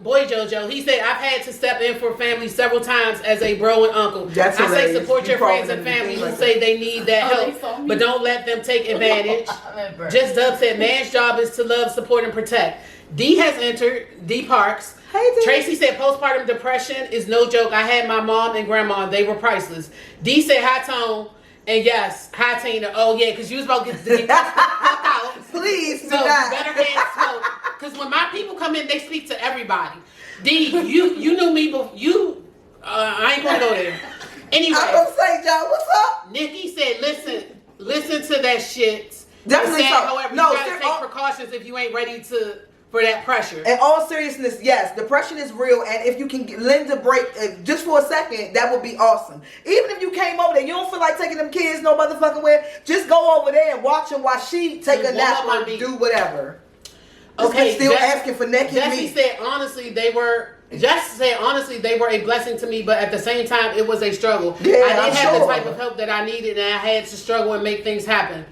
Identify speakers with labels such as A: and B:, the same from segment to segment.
A: Boy Jojo, he said, I've had to step in for family several times as a bro and uncle.
B: That's
A: I
B: hilarious.
A: say support your friends and
B: You
A: family who
B: like
A: say they need that help, but don't let them take advantage. Just Dub said, man's job is to love, support, and protect. D has entered. D Parks.
B: Hey, D.
A: Tracy said, postpartum depression is no joke. I had my mom and grandma. They were priceless. D said, high tone. And yes, high Tina. Oh, yeah, because you was about to get out.
B: Please do
A: So
B: not.
A: you better hand smoke. Because when my people come in, they speak to everybody. D, you knew me before. I ain't going to go there. Anyway.
B: I'm going to say, John, what's up?
A: Nikki said, listen to that shit.
B: Definitely
A: said,
B: so.
A: However,
B: No,
A: you got to take precautions if you ain't ready for that pressure.
B: In all seriousness, yes, depression is real, and if you can lend a break just for a second, that would be awesome. Even if you came over there, you don't feel like taking them kids no motherfucking where, just go over there and watch them while she take a nap or do whatever.
A: Okay,
B: still asking for naked
A: Jesse
B: meat.
A: said honestly they were a blessing to me, but at the same time it was a struggle.
B: Yeah,
A: I didn't
B: I'm
A: have the
B: sure.
A: type of help that I needed, and I had to struggle and make things happen.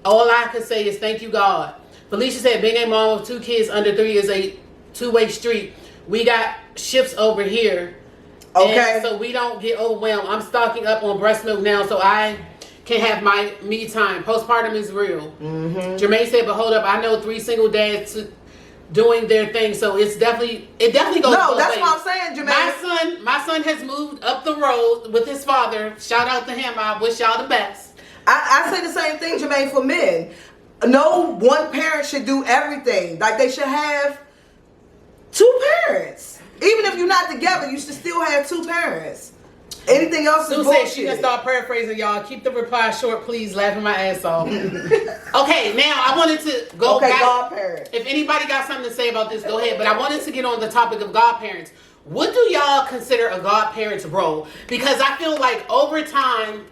A: All I can say is thank you, God. Felicia said being a mom of 2 kids under 3 is a two-way street. We got shifts over here.
B: Okay.
A: And so we don't get overwhelmed. I'm stocking up on breast milk now so I can have my me time. Postpartum is real.
B: Mm-hmm.
A: Jermaine said, but hold up, I know 3 single dads doing their thing, so it definitely goes.
B: No, that's
A: ways.
B: what I'm saying, Jermaine.
A: My son has moved up the road with his father. Shout out to him. I wish y'all the best.
B: I say the same thing, Jermaine, for men. No one parent should do everything. Like, they should have 2 parents. Even if you're not together, you should still have 2 parents. Anything else is
A: Sue
B: bullshit.
A: said she can start paraphrasing, y'all. Keep the reply short, please. Laughing my ass off. Okay, now I wanted to go back.
B: Godparents.
A: If anybody got something to say about this, go ahead. But I wanted to get on the topic of godparents. What do y'all consider a godparent's role? Because I feel like over time,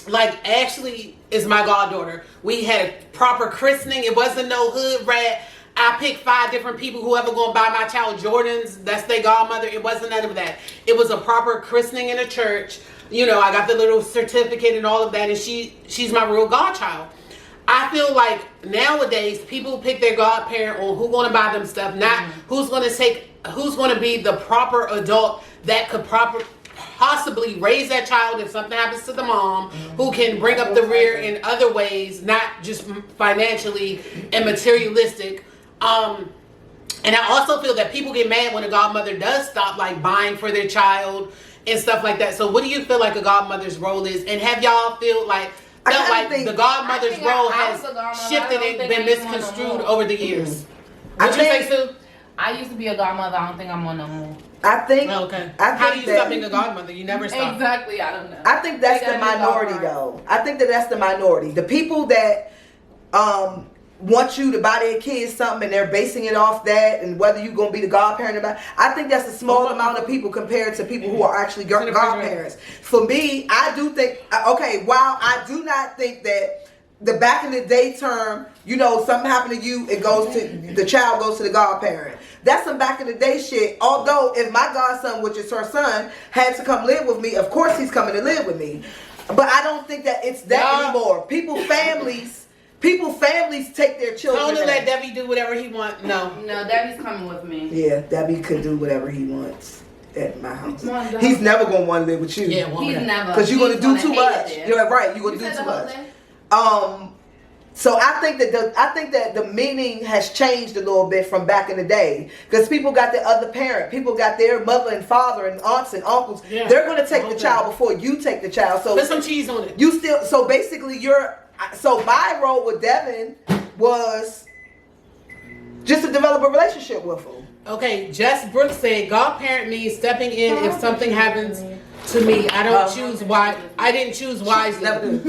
A: like Ashley is my goddaughter. We had a proper christening. It wasn't no hood rat. I picked 5 different people, whoever gonna buy my child Jordans, that's their godmother. It wasn't none of that. It was a proper christening in a church. You know, I got the little certificate and all of that, and she's my real godchild. I feel like nowadays people pick their godparent on who's gonna buy them stuff, not who's gonna be the proper adult that could possibly raise that child if something happens to the mom, who can bring up the rear in other ways, not just financially and materialistic. And I also feel that people get mad when a godmother does stop like buying for their child and stuff like that. So what do you feel like a godmother's role is? And have y'all felt like the godmother's role has shifted and been misconstrued over the years? What you say, Sue?
C: I used to be a godmother. I don't think I'm one no more.
B: I think.
A: Okay.
B: I
A: How do
B: think
A: you stop being a godmother? You never stop.
C: Exactly. I don't know.
B: I think that's the minority, though. I think that's the minority. The people that want you to buy their kids something and they're basing it off that, and whether you're going to be the godparent or not, I think that's a small amount of people compared to people who are actually godparents. For me, I do think, while I do not think that the back in the day term, you know, something happened to you, the child goes to the godparent. That's some back in the day shit. Although if my godson, which is her son, had to come live with me, of course he's coming to live with me. But I don't think that it's that anymore. People's families take their children.
A: Don't let Debbie do whatever he wants. No,
C: Debbie's coming with me.
B: Yeah, Debbie could do whatever he wants at my house. He's never gonna want to live with you.
A: Yeah,
C: he's never.
B: Because you're gonna do too much. You're right. You're gonna do too much. So I think that the meaning has changed a little bit from back in the day, because people got their other parent, people got their mother and father and aunts and uncles. Yeah. They're gonna take the child before you take the child. So
A: put some cheese on it.
B: So basically so my role with Devin was just to develop a relationship with him.
A: Okay, Jess Brooks said godparent means stepping in if something happens to me. I didn't choose wisely.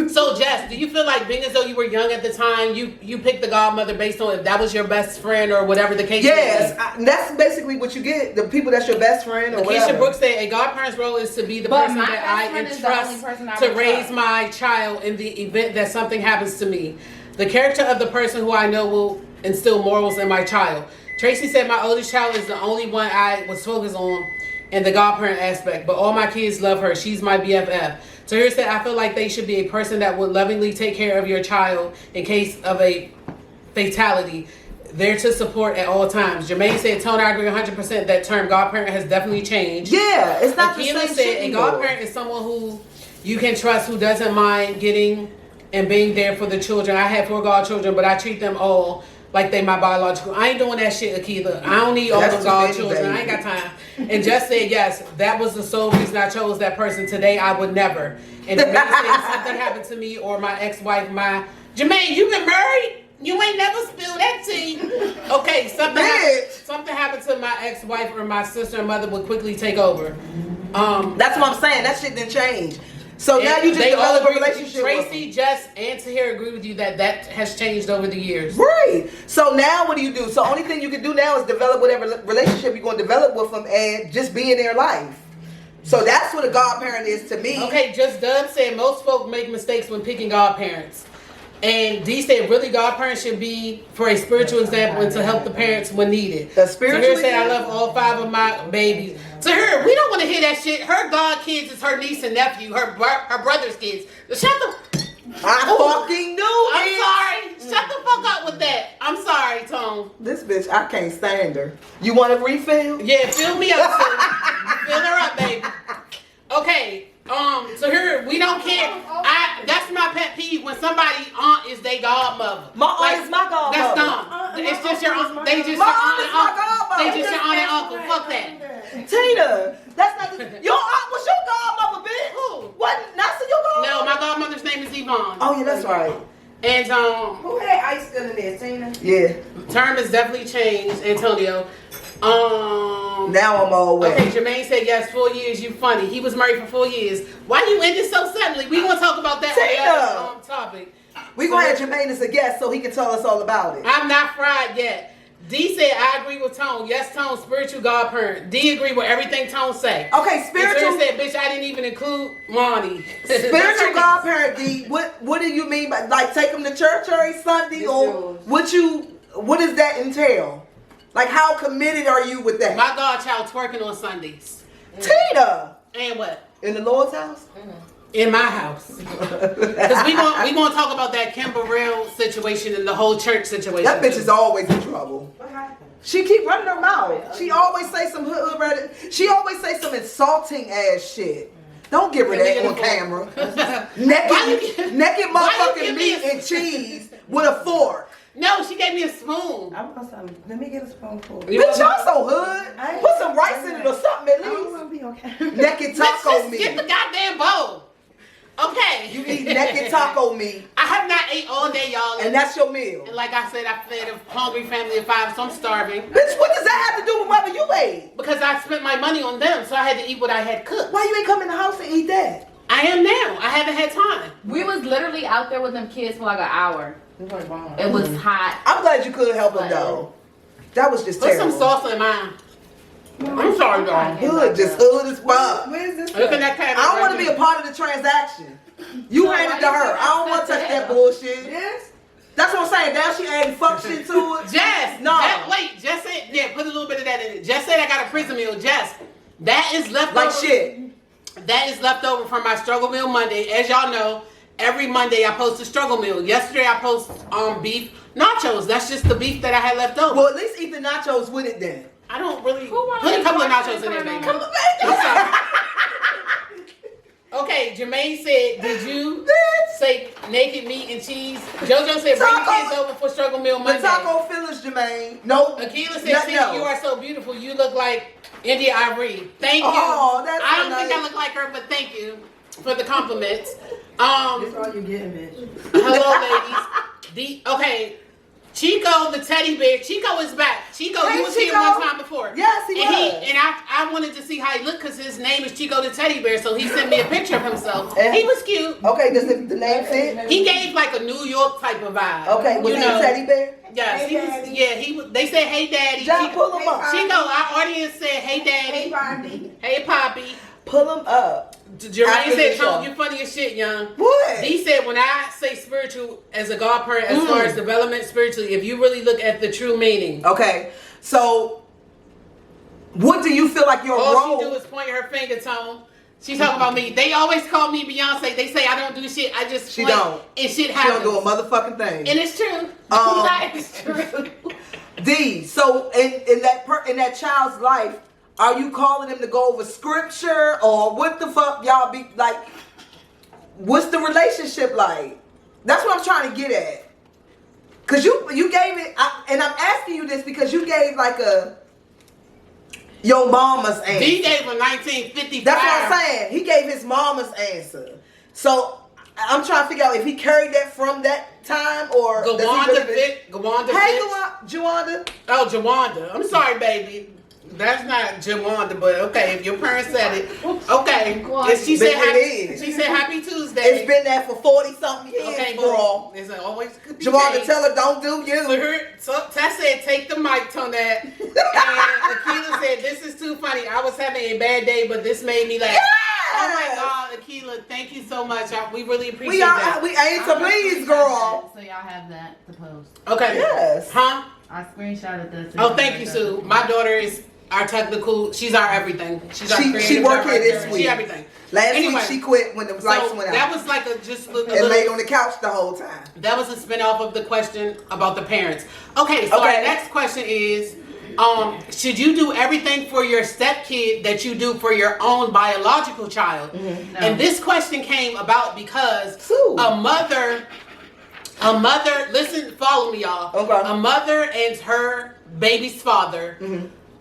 A: So Jess, do you feel like, being as though you were young at the time, you picked the godmother based on if that was your best friend or whatever the case
B: is?
A: Yes,
B: that's basically what you get. The people that's your best friend or whatever.
A: Keisha Brooks said a godparent's role is to be the person that I entrust to raise my child in the event that something happens to me. The character of the person who I know will instill morals in my child. Tracy said my oldest child is the only one I was focused on in the godparent aspect, but all my kids love her. She's my BFF. So here said, I feel like they should be a person that would lovingly take care of your child in case of a fatality. There to support at all times. Jermaine said, Tone, I agree 100% that term godparent has definitely changed.
B: Yeah, it's not the
A: Akila
B: same
A: said,
B: shit
A: a
B: anymore.
A: godparent is someone who you can trust, who doesn't mind getting and being there for the children. I have 4 godchildren, but I treat them all like they my biological. I ain't doing that shit, Akila. I don't need all
B: That's
A: them
B: too many,
A: godchildren. I ain't
B: baby.
A: got time. And just said, yes, that was the sole reason I chose that person. Today, I would never. And Jermaine said, something happened to me or my ex-wife, Jermaine, you been married? You ain't never spilled that tea. Okay, something happened to my ex-wife or my sister and mother would quickly take over.
B: That's what I'm saying. That shit didn't change. So now you just
A: they all
B: develop a
A: agree with
B: relationship
A: you.
B: with
A: Tracy,
B: them.
A: Jess, and Tahir agree with you that has changed over the years.
B: Right. So now what do? So only thing you can do now is develop whatever relationship you're going to develop with them and just be in their life. So that's what a godparent is to me.
A: Okay, Just Dub said most folk make mistakes when picking godparents. And D said, really, godparents should be for a spiritual example and to help the parents when needed.
B: A spiritual
A: Tahir said, I
B: example?
A: love all 5 of my babies. Tahir, we don't want to hear that shit. Her god kids is her niece and nephew, her brother's kids. Shut the...
B: I fucking knew
A: I'm
B: it.
A: sorry. Shut the fuck up with that. I'm sorry, Tone.
B: This bitch, I can't stand her. You want a refill?
A: Yeah, fill me up, sis. Fill her up, baby. Okay. So here we don't care. That's my pet peeve when somebody aunt is their godmother.
B: My aunt is my godmother.
A: That's dumb. It's just your aunt. They just
B: My
A: your
B: aunt
A: aunt
B: is
A: and
B: my
A: uncle.
B: godmother.
A: They just your aunt and uncle. Fuck that.
B: Tina, that's not your aunt was your godmother, bitch.
A: Who?
B: What? Not your godmother?
A: No, my godmother's name is Yvonne.
B: Oh yeah, that's right.
A: And
D: Who had ice still in there, Tina?
B: Yeah.
A: term has definitely changed, Antonio.
B: Now I'm all wet.
A: Okay, Jermaine said yes, 4 years, you funny. He was married for 4 years. Why you ended so suddenly? We gonna talk about that on the other topic.
B: We gonna have Jermaine as a guest so he can tell us all about it.
A: I'm not fried yet. D said I agree with Tone. Yes, Tone, spiritual godparent. D agree with everything Tone say.
B: Okay, spiritual.
A: And said, bitch, I didn't even include Monty.
B: Spiritual godparent, D. What do you mean by like take them to church every Sunday, or what does that entail? Like how committed are you with that?
A: My godchild twerking on Sundays.
B: Tina.
A: And what?
B: In the Lord's house?
A: In my house. Because we gonna talk about that Kim Burrell situation and the whole church situation.
B: That bitch
A: too.
B: is always in trouble.
D: What happened?
B: She keep running her mouth. She always say some she always say some insulting ass shit. Don't give her that on camera. naked motherfucking meat and cheese with a fork.
A: No, she gave me a spoon.
D: I want some. Let me get a spoonful.
B: Bitch, y'all so hood. Put some rice in it or something at
D: I don't
B: least.
D: want to be okay.
B: Naked
A: Let's
B: taco
A: just
B: meat.
A: get the goddamn bowl. Okay.
B: You eat naked taco meat,
A: I have not ate all day, y'all.
B: and that's your meal.
A: And like I said, I fed a hungry family of 5, so I'm starving.
B: Bitch, what does that have to do with whether you ate?
A: Because I spent my money on them, so I had to eat what I had cooked.
B: Why you ain't come in the house and eat that?
A: I am now. I haven't had time.
C: We was literally out there with them kids for like an hour. It was hot.
B: I'm glad you could help them though. That was just
A: Put
B: terrible.
A: some salsa in mine. I'm sorry, y'all.
B: Hood, just hood as fuck.
D: Where's this?
A: Look at that cat.
B: I don't want to be a part of the transaction. You handed to her. I don't want to touch that bullshit.
D: Yes.
B: That's what I'm saying. Now she adding fuck shit to it.
A: Jess,
B: No.
A: Jess said, yeah, put a little bit of that in it. Jess said I got a prison meal. Jess, that is left
B: Like
A: over.
B: shit.
A: That is left over from my struggle meal Monday. As y'all know, every Monday I post a struggle meal. Yesterday I post beef nachos. That's just the beef that I had left over.
B: Well, at least eat the nachos with it then.
A: I don't really
C: Who wanted
A: put a couple of
C: to
A: nachos in there, baby.
B: Come on, baby.
A: I'm sorry. Okay, Jermaine said, did you say naked meat and cheese? JoJo said, bring the kids over for struggle meal
B: The
A: Monday.
B: taco fillers, Jermaine. Nope.
A: Akila said,
B: Nothing
A: Tina, you
B: else.
A: are so beautiful. You look like India Ivory. Thank you.
B: Oh, that's
A: I
B: so
A: don't think I
B: nice.
A: look like her, but thank you for the compliments.
D: That's all you getting, bitch.
A: Hello, ladies. Okay, Chico the teddy bear. Chico is back. Chico,
B: Hey,
A: he was here
B: Chico.
A: one time before.
B: Yes, he
A: and
B: was.
A: And I wanted to see how he looked because his name is Chico the teddy bear. So he sent me a picture of himself.
B: And-
A: He was cute.
B: Okay, does the name fit?
A: He gave like a New York type of vibe.
B: Okay, was
A: you
B: he
A: know.
B: a teddy bear?
A: Yes,
D: Hey,
A: he was.
D: Daddy.
A: Yeah, he was. They said, "Hey, Daddy."
B: John,
A: Chico,
B: pull him up.
A: Chico, our audience said, "Hey, Daddy."
D: Hey, Bobby.
A: Hey, Poppy.
B: Pull him up.
A: Jermaine
B: After
A: said,
B: the show.
A: "Tone, you funny as shit, young."
B: What?
A: He said, when I say spiritual as a godparent, as far as development spiritually, if you really look at the true meaning,
B: Okay, so what do you feel like your
A: all
B: role?
A: she do is point her finger, Tone. She talking about me. They always call me Beyonce. They say I don't do shit. I just
B: She
A: point
B: don't.
A: and shit
B: She
A: happens.
B: don't do a motherfucking thing.
A: And it's true.
C: That is true.
B: D. So in that child's life, are you calling them to go over scripture or what the fuck y'all be like? What's the relationship like? That's what I'm trying to get at. Cause you gave it, and I'm asking you this because you gave like your mama's answer.
A: D gave a 1955.
B: That's what I'm saying. He gave his mama's answer. So I'm trying to figure out if he carried that from that time or
A: Gawanda Fit.
B: Hey, Jawanda.
A: Oh, Jawanda. I'm sorry, baby. That's not Jawanda, but okay. If your parents said it, okay. If she said happy Tuesday.
B: It's been there for 40 something years,
A: okay,
B: girl.
A: It's always good.
B: Jawanda, tell her don't do you.
A: So Tess said take the mic on that, and Akila said this is too funny. I was having a bad day, but this made me laugh.
B: Yes!
A: Oh my God, Akila, thank you so much. We really appreciate that.
B: We ain't to please, girl.
C: So y'all have that to post.
A: Okay.
B: Yes.
A: Huh?
C: I screenshotted this.
A: Oh, thank you, Sue. My daughter is our technical. She's our everything. She's our creative.
B: She worked here this week.
A: She everything.
B: Last week she quit when the lights went out.
A: That was like
B: and laid on the couch the whole time.
A: That was a spinoff of the question about the parents. Okay, so our next question is, should you do everything for your stepkid that you do for your own biological child? Mm-hmm. No. And this question came about because a mother, listen, follow me, y'all. Okay. A mother and her baby's father,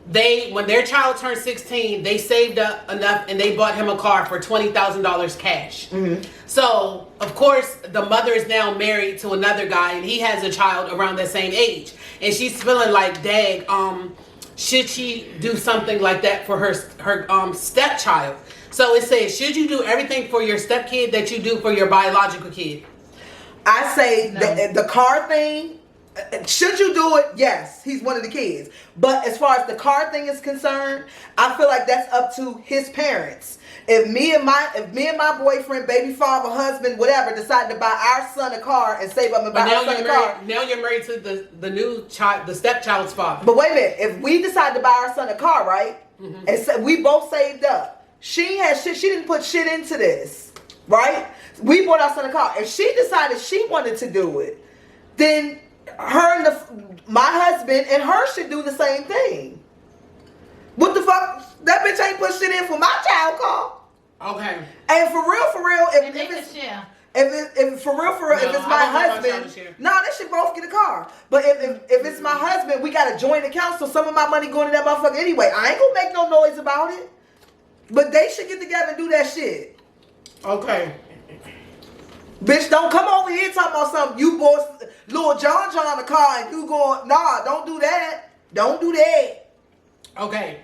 A: when their child turned 16, they saved up enough and they bought him a car for $20,000 cash. Mm-hmm. So, of course, the mother is now married to another guy and he has a child around the same age. And she's feeling like, dang, should she do something like that for her stepchild? So it says, should you do everything for your stepkid that you do for your biological kid?
B: I say the car thing, should you do it? Yes, he's one of the kids. But as far as the car thing is concerned, I feel like that's up to his parents. If me and my boyfriend, baby father, husband, whatever, decide to buy our son a car and save up and buy our son a car.
A: Now you're married to the new child, the stepchild's father.
B: But wait a minute, if we decide to buy our son a car, right? Mm-hmm. And so we both saved up. She didn't put shit into this, right? We bought our son a car. If she decided she wanted to do it, then her and my husband and her should do the same thing. What the fuck? That bitch ain't put shit in for my child car.
A: Okay.
B: And for real, if it's my husband, they should both get a car. But if it's my husband, we got a joint account, so some of my money going to that motherfucker anyway. I ain't gonna make no noise about it. But they should get together and do that shit.
A: Okay.
B: Bitch, don't come over here talking about something. You bought Lil John a car and you going, nah, don't do that. Don't do that.
A: Okay.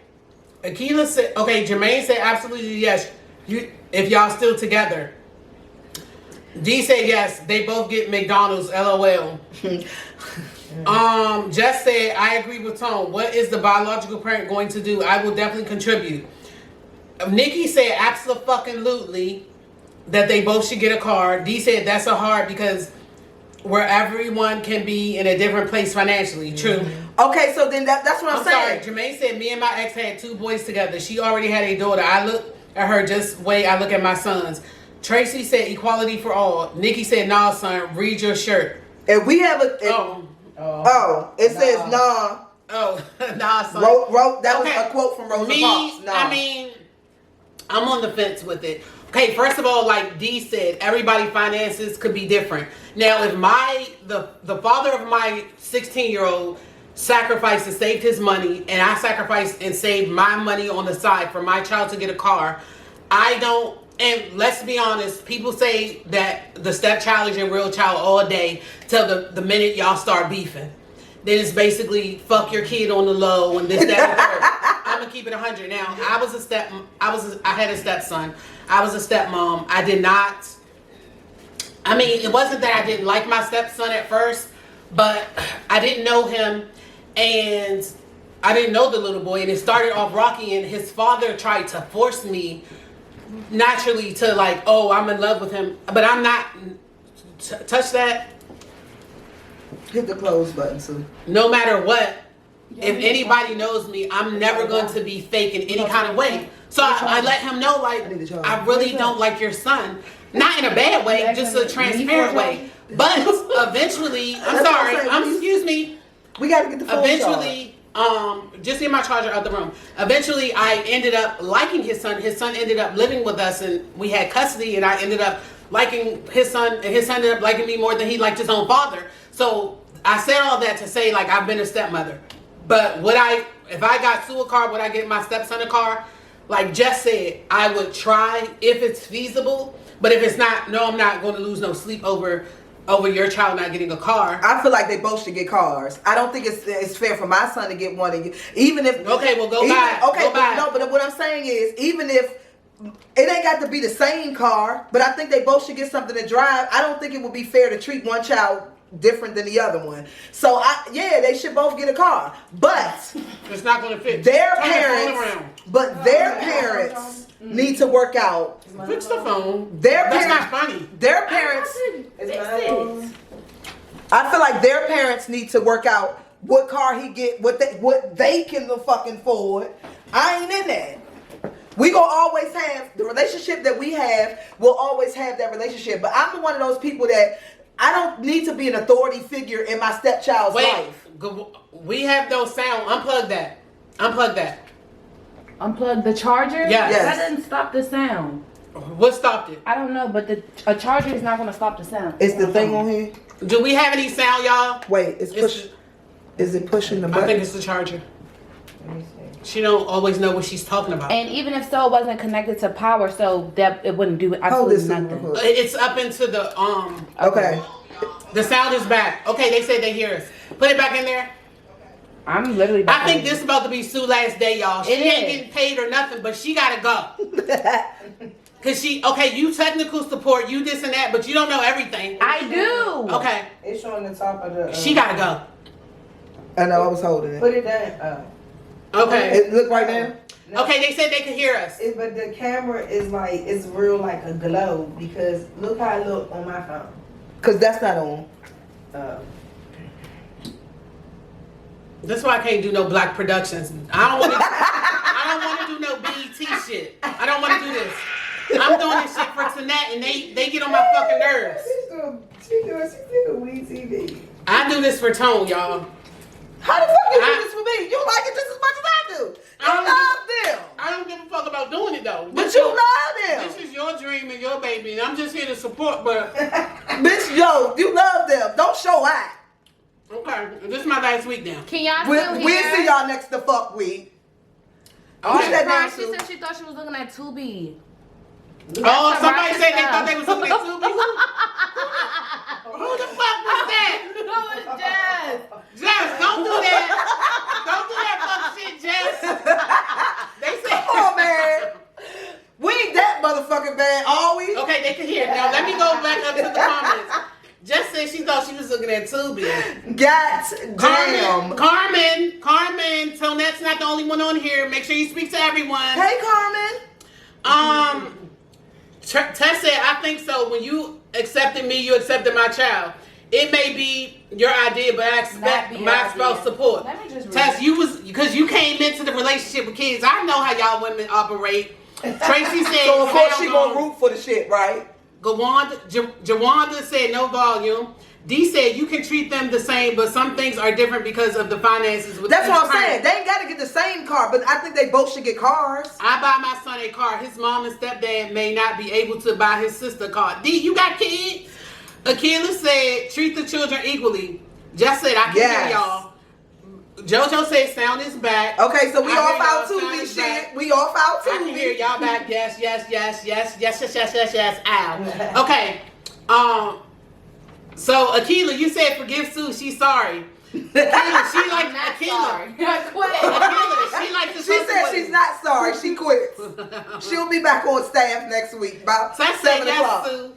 A: Akila said, Jermaine said absolutely yes. If y'all still together. D said yes, they both get McDonald's, LOL. Jess said, I agree with Tone. What is the biological parent going to do? I will definitely contribute. Nikki said absolutely that they both should get a car. D said that's a hard because where everyone can be in a different place financially. True.
B: Okay, so then that's what I'm saying.
A: Sorry. Jermaine said me and my ex had 2 boys together. She already had a daughter. I look at her just the way I look at my sons. Tracy said equality for all. Nikki said nah, son. Read your shirt.
B: If we have it says nah.
A: Oh, nah, son.
B: That was a quote from Rosa Parks. Nah.
A: I mean, I'm on the fence with it. Okay, first of all, like Dee said, everybody's finances could be different. Now, if the father of my 16-year-old sacrificed and saved his money, and I sacrificed and saved my money on the side for my child to get a car, I don't. And let's be honest, people say that the stepchild is your real child all day till the minute y'all start beefing. Then it's basically fuck your kid on the low and this, that, and third. I'm gonna keep it 100. Now, I had a stepson. I was a stepmom. It wasn't that I didn't like my stepson at first, but I didn't know him and I didn't know the little boy, and it started off rocky, and his father tried to force me naturally to like, oh, I'm in love with him, but I'm not. Touch that.
B: Hit the close button, Sue.
A: No matter what, if anybody knows me, I'm never going to be fake in any kind of way. So I let him know, like, I really don't like your son. Not in a bad way, just a transparent way. But eventually, excuse me,
B: We got to get the full charge.
A: Eventually, just get my charger out the room. Eventually, I ended up liking his son. His son ended up living with us, and we had custody. And I ended up liking his son, and his son ended up liking me more than he liked his own father. So I said all that to say, like, I've been a stepmother. But if I got Sue a car, would I get my stepson a car? Like Jess said, I would try if it's feasible. But if it's not, no, I'm not going to lose no sleep over your child not getting a car.
B: I feel like they both should get cars. I don't think it's fair for my son to get one, and even if
A: okay, well go buy.
B: Okay,
A: go buy.
B: No, but what I'm saying is, even if it ain't got to be the same car, but I think they both should get something to drive. I don't think it would be fair to treat one child different than the other one. So they should both get a car, but
A: it's not going to fit.
B: Their parents need to work out.
A: Fix the phone.
B: That's
A: not funny.
B: Their parents. I feel like their parents need to work out what car he get, what they can fucking afford. I ain't in that. We gonna always have the relationship that we have. We'll always have that relationship. But I'm one of those people that I don't need to be an authority figure in my stepchild's life.
A: We have no sound. Unplug that.
C: Unplug the charger?
A: Yes.
C: That didn't stop the sound.
A: What stopped it?
C: I don't know, but a charger is not going to stop the sound.
B: Is the thing on here?
A: Do we have any sound, y'all?
B: Wait, is it pushing the button?
A: I think it's the charger. She don't always know what she's talking about.
C: And even if so, it wasn't connected to power, so that it wouldn't do absolutely nothing.
A: It's up into the
B: Okay.
A: The sound is back. Okay, they said they hear us. Put it back in there.
C: I'm literally.
A: I think this is about to be Sue's last day, y'all. She ain't getting paid or nothing, but she gotta go. Cause you technical support, you this and that, but you don't know everything.
C: I do.
A: Okay.
D: It's on the top of the.
A: She gotta go.
B: I know, I was holding it.
D: Put it down.
A: Okay.
B: It look right now.
D: No.
A: Okay, they said they could hear us.
D: But the camera is it's real like a glow because look how it look on my phone.
B: Cause that's not on.
A: That's why I can't do no black productions. I don't want to do no BET shit. I don't want to do this. I'm doing this shit for Tanette, and they get on my fucking nerves.
D: She's doing weed TV.
A: I do this for Tone, y'all.
B: How the fuck you do this for me? You like it just as much as I do. You love them.
A: I don't give a fuck about doing it though.
B: But you love them.
A: This is your dream and your baby, and I'm just here to support. But
B: bitch, you love them. Don't show out.
A: Okay, this is my last week now.
C: Can y'all still hear?
B: We'll see y'all next the fuck week.
A: Okay.
C: She said she thought she was looking at Tubi.
A: Oh, somebody said they thought they was looking at Tubi. Who the fuck was that?
C: Who is Jess?
A: Jess, don't do that. Don't do that fuck shit, Jess. They said,
B: come on, man. We ain't that motherfucking bad, are we?
A: Okay, they can hear. Now let me go back up to the comments. Jess said she thought she was looking at Tubi.
B: God damn.
A: Carmen, Tonette's not the only one on here. Make sure you speak to everyone.
B: Hey, Carmen.
A: Tess said, I think so. When you accepted me, you accepted my child. It may be your idea, but I expect my spouse support.
C: Let me just
A: Tess, because you came into the relationship with kids. I know how y'all women operate. Tracy said,
B: so of course she gonna root for the shit, right?
A: Jawanda said no volume. D said you can treat them the same, but some things are different because of the finances.
B: That's what I'm saying. They ain't got to get the same car, but I think they both should get cars.
A: I buy my son a car. His mom and stepdad may not be able to buy his sister a car. D, you got kids? Akila said treat the children equally. Just said I can hear y'all. JoJo said sound is back.
B: Okay, so we off out Tubi shit. We off out Tubi.
A: I can hear y'all back. Yes. Ow. Okay. So Akila, you said forgive Sue. She's sorry. Akila, she like Akila. Akila, she like to.
B: She said she's not sorry. She quits. She'll be back on staff next week about 7 o'clock.
A: Sue.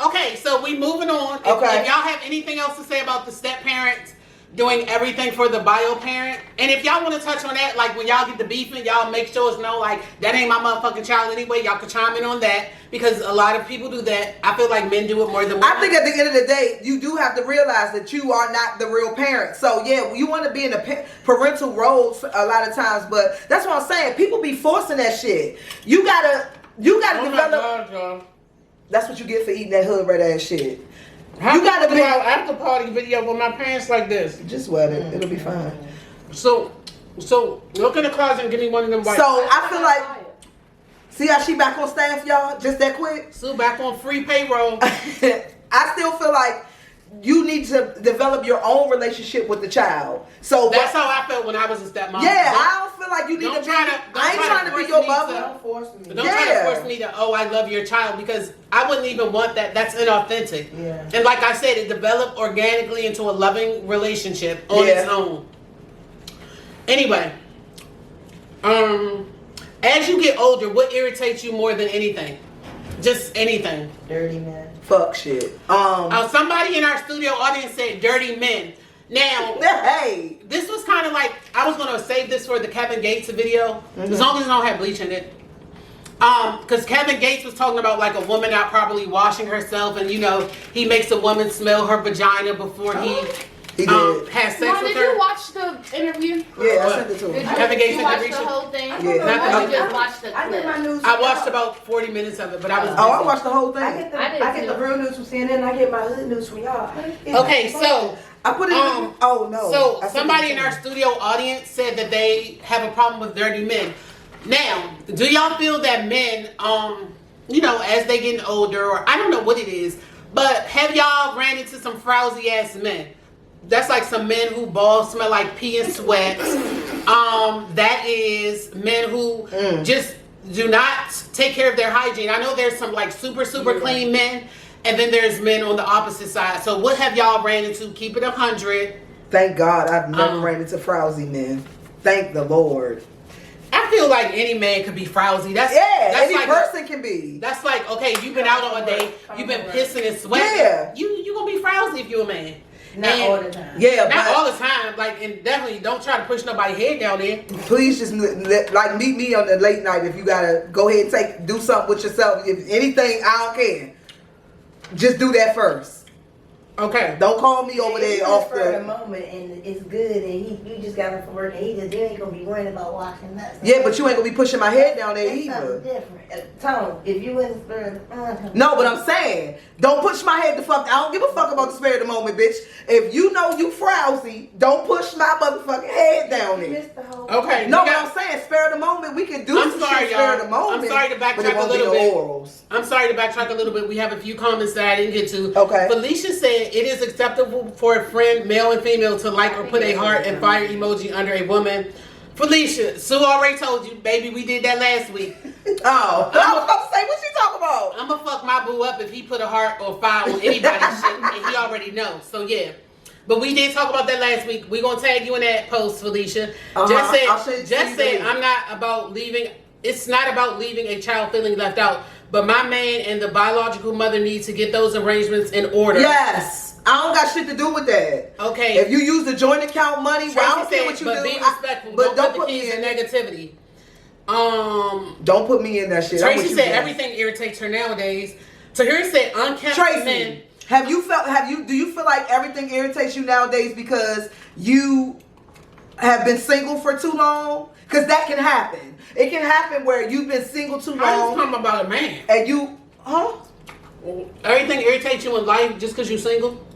A: Okay, so we moving on. If y'all have anything else to say about the step parents doing everything for the bio parent, and if y'all want to touch on that, like when y'all get the beefing, y'all make sure it's no like that ain't my motherfucking child anyway. Y'all can chime in on that because a lot of people do that. I feel like men do it more than women.
B: I think at the end of the day, you do have to realize that you are not the real parent. So yeah, you want to be in a parental role a lot of times, but that's what I'm saying. People be forcing that shit. You gotta develop.
A: God,
B: that's what you get for eating that hood red ass shit. You gotta be
A: after party video with my pants like this.
B: just wet it. It'll be fine.
A: So look in the closet and give me one of them white.
B: So I feel like, see how she back on staff, y'all? Just that quick.
A: Sue back on free payroll.
B: I still feel like you need to develop your own relationship with the child. So
A: That's how I felt when I was a stepmom.
B: yeah, I don't feel like you need to be. I ain't trying to be your mother.
D: Don't force me.
A: Don't try to force me to, I love your child, because I wouldn't even want that. That's inauthentic.
D: Yeah.
A: And like I said, it developed organically into a loving relationship on its own. Anyway, as you get older, what irritates you more than anything? Just anything.
D: Dirty man.
B: Fuck shit.
A: Somebody in our studio audience said dirty men. Now,
B: Hey.
A: this was kind of like, I was going to save this for the Kevin Gates video, as long as it don't have bleach in it. Because Kevin Gates was talking about like a woman not properly washing herself, and he makes a woman smell her vagina before he
B: did.
A: has sex
C: Mom,
A: with
C: did
A: her.
C: you watch the interview?
B: Yeah, I
A: What?
B: sent it to
C: Did
B: him.
A: Kevin Gates
C: you watch
A: and
C: the
A: Risha?
C: whole thing?
B: Yeah.
C: Or you just watched the
D: I get my
C: clip?
D: news.
A: I watched about 40 minutes of it, but I was busy.
B: Oh, I watched the whole thing.
D: I get the
C: I did
D: I get the
C: too.
D: real news from CNN. And I get my hood news from y'all.
A: Okay, so
B: I put it in. Oh no.
A: So
B: I sent
A: somebody
B: it
A: in
B: to
A: our
B: him.
A: studio audience said that they have a problem with dirty men. Now, do y'all feel that men, as they getting older, or I don't know what it is, but have y'all ran into some frowsy ass men? That's like some men who balls smell like pee and sweat. That is men who just do not take care of their hygiene. I know there's some like super clean men, and then there's men on the opposite side. So what have y'all ran into? Keep it 100.
B: Thank God I've never ran into frowsy men. Thank the Lord.
A: I feel like any man could be frowsy. That's
B: Any
A: like
B: person can be.
A: That's like, okay, you've been out all day, you've been pissing and sweating.
B: Yeah.
A: You gonna be frowsy if you're a man.
D: Not all the time.
B: Yeah,
A: Not
B: but
A: all the time. Like, and definitely don't try to push nobody's head down there.
B: please just meet me on the late night if you gotta go ahead and do something with yourself. If anything, I don't care. Just do that first.
A: Okay.
B: Don't call me over there off
E: for the
B: the.
E: moment, and it's good, and you just got him from work, and he ain't gonna be worrying about washing nuts.
B: Yeah, but you ain't gonna be pushing my head down there
E: That's something
B: either.
E: different. Tone, if you wouldn't spur
B: No, but I'm saying, don't push my head the fuck. I don't give a fuck about the spare of the moment, bitch. If you know you frowsy, don't push my motherfucking head down
E: you
B: there.
E: missed the whole
A: Okay.
B: No,
A: we
B: but
A: got-
B: I'm saying spare of the moment. We can do
A: I'm
B: some
A: sorry,
B: shit spare of
A: y'all.
B: the moment.
A: I'm sorry to backtrack
B: but it won't
A: a little
B: be
A: bit.
B: no orals.
A: I'm sorry to backtrack a little bit. We have a few comments that I didn't get to.
B: Okay.
A: Felicia said it is acceptable for a friend, male and female, to like or put a heart and fire emoji under a woman. Felicia, Sue already told you, baby, we did that last week.
B: Oh, I was about to say, what she talking about?
A: I'm gonna fuck my boo up if he put a heart or fire on anybody's shit, and he already knows. So yeah. But we did talk about that last week. We gonna tag you in that post, Felicia.
B: I'll
A: Just
B: send
A: said
B: you.
A: I'm not about leaving. It's not about leaving a child feeling left out. But my man and the biological mother need to get those arrangements in order.
B: Yes, I don't got shit to do with that.
A: Okay.
B: If you use the joint account money, well, I don't care what you
A: but
B: do.
A: be respectful.
B: But
A: Don't put
B: put
A: the kids
B: me
A: in
B: in
A: negativity.
B: Don't put me in that shit. I'm
A: Tracy
B: with
A: said
B: you,
A: everything irritates her nowadays. Tahir said unkempt
B: Tracy,
A: men.
B: do you feel like everything irritates you nowadays because you have been single for too long? Because that can happen. It can happen where you've been single too
A: How
B: long.
A: you talking about a man?
B: And you, huh?
A: Everything irritates you in life just because you're single?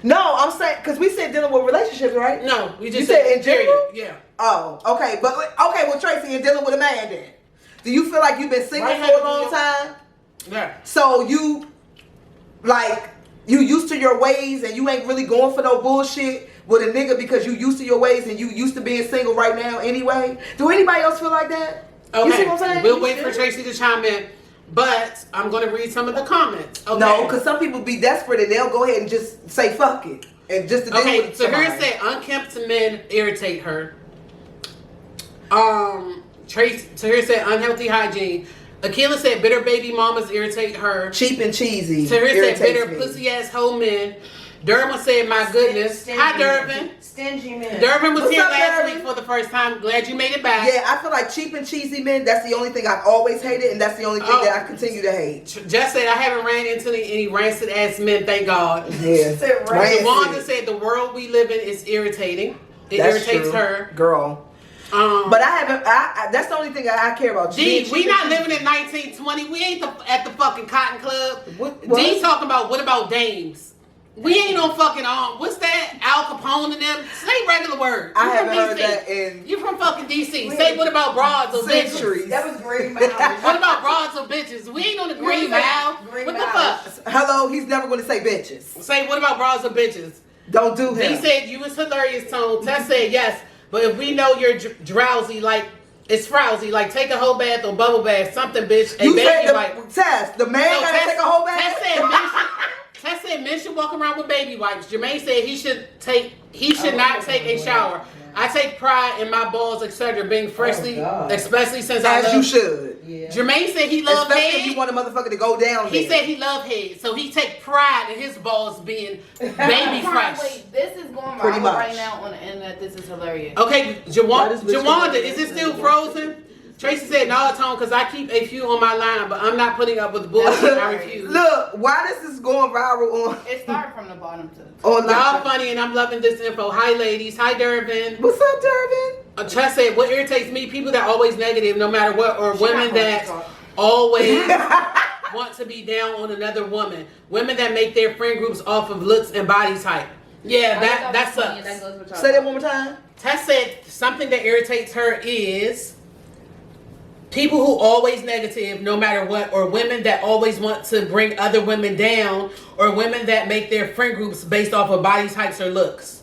B: No, I'm saying, because we said dealing with relationships, right?
A: No, we just
B: You said in
A: period.
B: general?
A: Yeah.
B: Oh, okay. Well, Tracy, and dealing with a man then. Do you feel like you've been single
A: Right
B: for
A: hand
B: a long
A: to your-
B: time?
A: Yeah.
B: So you used to your ways and you ain't really going for no bullshit with a nigga because you used to your ways and you used to being single right now anyway? Do anybody else feel like that?
A: Okay.
B: You see what I'm saying?
A: We'll wait for Tracy to chime in, but I'm going to read some of the comments. Okay.
B: No, because some people be desperate and they'll go ahead and just say fuck it. And just to deal
A: Okay,
B: with
A: so here
B: somebody.
A: it said unkempt men irritate her. Tracy, so here it said unhealthy hygiene. Akila said bitter baby mamas irritate her.
B: Cheap and cheesy.
A: So here it said
B: irritates
A: bitter
B: me.
A: pussy ass hoe men. Dervin said my goodness. Hi Dervin.
E: Stingy man.
A: Dervin was
B: What's
A: here
B: up,
A: last
B: Dervin?
A: week for the first time. Glad you made it back.
B: Yeah, I feel like cheap and cheesy men, that's the only thing I've always hated, and that's the only thing
A: Oh.
B: that I continue to hate.
A: Just said I haven't ran into any rancid ass men, thank God.
B: Yeah.
E: Said
B: Rancid.
A: Wanda said the world we live in is irritating. It
B: That's
A: irritates
B: true.
A: her.
B: Girl. But I haven't, that's the only thing I care about.
A: D,
B: Cheap
A: we
B: and
A: not
B: cheesy.
A: living in 1920. We ain't at the fucking Cotton Club.
B: What?
A: D talking about what about dames? We ain't on fucking what's that? Al Capone and them. Say regular words.
B: I
A: You
B: haven't
A: from
B: heard
A: DC.
B: that in
A: You from fucking DC. Say what about broads or bitches?
B: centuries.
D: That was Green Mile.
A: What about broads or bitches? We ain't on the Green Mile.
D: Green
A: What the
D: Mile.
A: fuck?
B: Hello, he's never going to say bitches.
A: Say what about broads or bitches?
B: Don't do
A: He
B: him.
A: said you was hilarious, Tone. Tess said yes, but if we know you're drowsy, like it's frowsy, like take a whole bath or bubble bath, something, bitch. A
B: You
A: baby
B: said
A: wipe.
B: Tess, the man got to take a whole bath?
A: Tess said men should walk around with baby wipes. Jermaine said he should not take a shower. I take pride in my balls, etc. being freshly, especially since I
B: As
A: love.
B: you should.
D: Yeah.
A: Jermaine said he loved
B: Especially
A: head.
B: if you want a motherfucker to go down
A: He
B: there.
A: said he loved head, so he take pride in his balls being baby fresh.
C: Wait, this is going
B: Pretty
C: viral
B: much.
C: right now on the internet. This is hilarious.
A: Okay,
B: Why this bitch
A: Jawanda,
B: go
A: is it still frozen? Tracy said, no, Tone, because I keep a few on my line, but I'm not putting up with bullshit. I refuse.
B: Look, why this is going viral on
C: It started from the bottom to the top.
B: on
A: Y'all
B: live?
A: funny, and I'm loving this info. Hi, ladies. Hi, Durbin.
B: What's up, Durbin?
A: Tress said, what irritates me, people that always negative no matter what, or women
C: not
A: that
C: gonna talk.
A: always want to be down on another woman. Women that make their friend groups off of looks and body type. Yeah, that sucks.
C: That goes with y'all.
B: Say that one more time.
A: Tess said something that irritates her is people who always negative no matter what, or women that always want to bring other women down, or women that make their friend groups based off of body types or looks.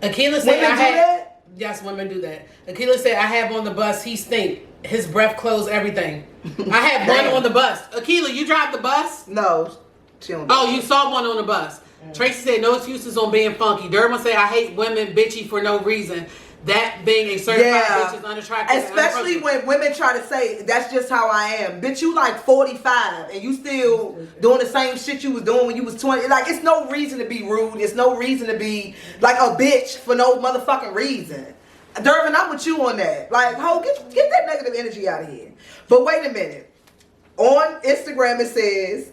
A: Akila said,
B: Women do that?
A: Yes, women do that. Akila said, I have on the bus, he stink. His breath, clothes, everything. I have one on the bus. Akila, you drive the bus?
B: No, she don't.
A: Oh, you saw one on the bus. Tracy said, no excuses on being funky. Derma said, I hate women bitchy for no reason. That being a certified bitch is unattractive.
B: Especially when women try to say, that's just how I am. Bitch, you like 45 and you still doing the same shit you was doing when you was 20. Like, it's no reason to be rude. It's no reason to be like a bitch for no motherfucking reason. Dervin, I'm with you on that. Like, ho, get that negative energy out of here. But wait a minute. On Instagram, it says,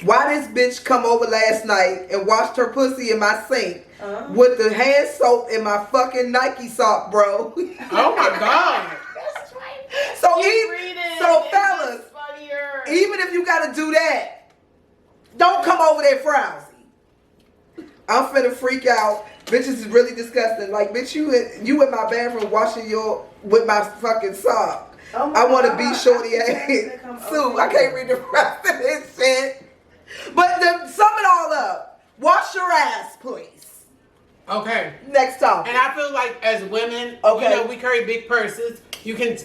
B: why this bitch come over last night and washed her pussy in my sink with the hand soap in my fucking Nike sock, bro.
A: Oh my God.
C: That's right.
B: So,
C: It's
B: fellas,
C: just funnier.
B: even if you gotta do that, don't come over there frowsy. I'm finna freak out. Bitches is really disgusting. Like, bitch, you in my bathroom washing with my fucking sock.
D: Oh my
B: I want to
D: God.
B: be shorty
D: I
B: ass.
D: think that's gonna come
B: Sue,
D: over
B: I can't
D: here.
B: read the rest of this shit. But to sum it all up, wash your ass, please.
A: Okay.
B: Next topic.
A: And I feel like as women,
B: Okay.
A: you know, we carry big purses. You can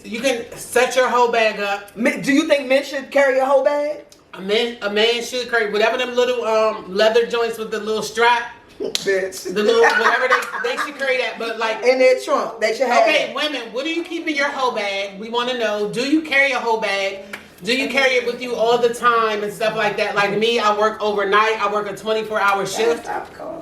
A: set your whole bag up.
B: Do you think men should carry a whole bag?
A: A man should carry whatever them little leather joints with the little strap,
B: Bitch.
A: the little whatever they should carry that. But like,
B: In their trunk. They should have
A: okay,
B: it.
A: women, what do you keep in your whole bag? We want to know. Do you carry a whole bag? Do you carry it with you all the time and stuff like that? Like me, I work overnight. I work a 24-hour shift.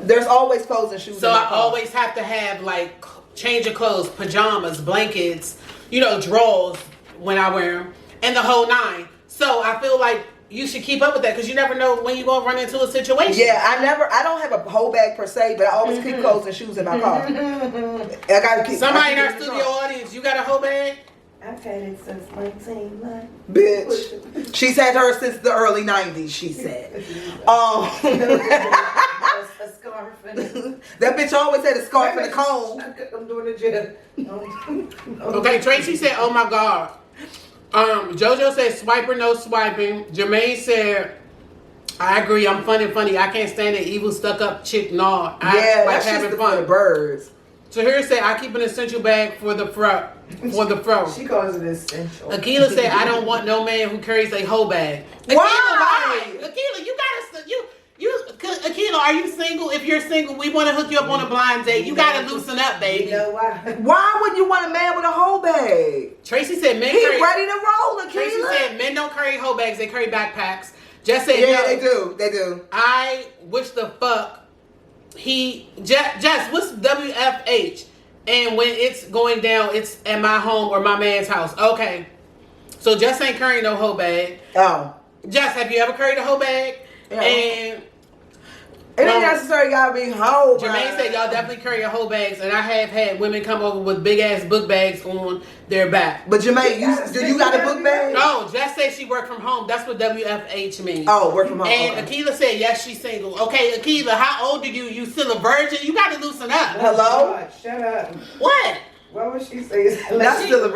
B: There's always clothes and shoes
A: So
B: in my
A: I
B: car.
A: always have to have like change of clothes, pajamas, blankets, you know, drawers when I wear them, and the whole nine. So I feel like you should keep up with that because you never know when you're going to run into a situation.
B: Yeah, I don't have a whole bag per se, but I always keep clothes and shoes in my car. I gotta keep.
A: Somebody in
B: I
A: our
B: keep it
A: studio
B: trunk.
A: audience, you got a whole bag?
D: I've had it since 19 months.
B: Bitch. She's had her since the early 90s, she said.
D: A scarf and
B: That bitch always had a scarf and a comb.
D: I'm doing the gym.
A: Okay, Tracy said, oh my God. JoJo said, swiper, no swiping. Jermaine said, I agree, I'm funny. I can't stand an evil stuck up chick. No, I
B: Yeah,
A: like
B: that's
A: having
B: just
A: fun.
B: for the birds.
A: Tahir said, I keep an essential bag for the fro.
D: She calls it essential.
A: Akila said, I don't want no man who carries a whole bag. Akila,
B: Why?
A: Akila, you gotta, Akila, are you single? If you're single, we want to hook you up on a blind date. You gotta loosen up, baby.
D: You know why?
B: Why would you want a man with a whole bag?
A: Tracy said, men
B: He
A: carry.
B: ready to roll,
A: Tracy
B: Akila.
A: said, men don't carry whole bags, they carry backpacks. Jess said,
B: Yeah,
A: no.
B: they do. They do.
A: I wish the fuck Jess, what's WFH? And when it's going down, it's at my home or my man's house. Okay. So Jess ain't carrying no whole bag.
B: Oh.
A: Jess, have you ever carried a whole bag?
B: Yeah.
A: And
B: It ain't necessarily gotta be whole.
A: Jermaine said y'all definitely carry your whole bags, and I have had women come over with big ass book bags on their back.
B: But Jermaine, you got a book bag?
A: No, just say she worked from home. That's what WFH means.
B: Oh, work from home.
A: And
B: Okay.
A: Akilah said yes, she's single. Okay, Akilah, how old are you? You still a virgin? You got to loosen up.
B: Hello?
D: God, shut up.
A: What?
D: What would she say?
B: That's still a